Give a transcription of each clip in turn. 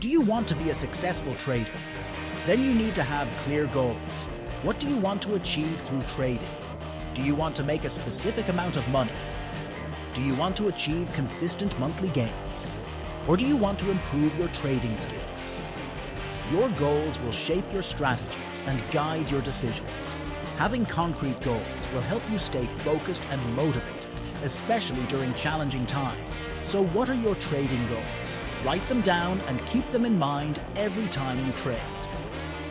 Do you want to be a successful trader? Then you need to have clear goals. What do you want to achieve through trading? Do you want to make a specific amount of money? Do you want to achieve consistent monthly gains? Or do you want to improve your trading skills? Your goals will shape your strategies and guide your decisions. Having concrete goals will help you stay focused and motivated, especially during challenging times. So what are your trading goals? Write them down and keep them in mind every time you trade.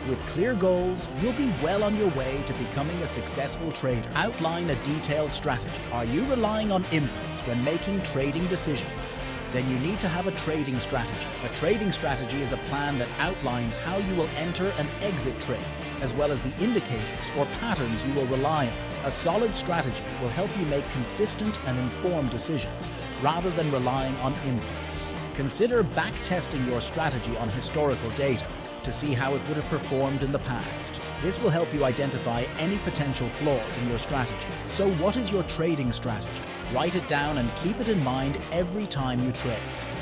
With clear goals, you'll be well on your way to becoming a successful trader. Outline a detailed strategy. Are you relying on impulse when making trading decisions? Then you need to have a trading strategy. A trading strategy is a plan that outlines how you will enter and exit trades, as well as the indicators or patterns you will rely on. A solid strategy will help you make consistent and informed decisions, rather than relying on impulse. Consider backtesting your strategy on historical data to see how it would have performed in the past. This will help you identify any potential flaws in your strategy. So what is your trading strategy? Write it down and keep it in mind every time you trade.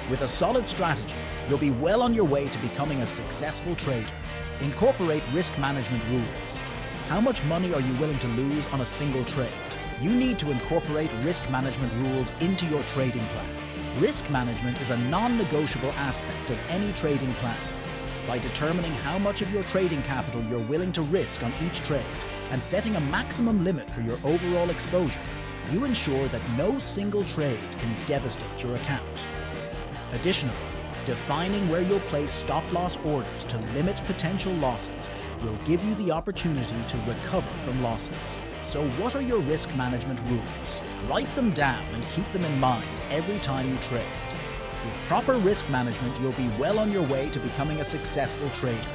With a solid strategy, you'll be well on your way to becoming a successful trader. Incorporate risk management rules. How much money are you willing to lose on a single trade? You need to incorporate risk management rules into your trading plan. Risk management is a non-negotiable aspect of any trading plan. By determining how much of your trading capital you're willing to risk on each trade and setting a maximum limit for your overall exposure, you ensure that no single trade can devastate your account. Additionally, defining where you'll place stop-loss orders to limit potential losses will give you the opportunity to recover from losses. So what are your risk management rules? Write them down and keep them in mind every time you trade. With proper risk management, you'll be well on your way to becoming a successful trader.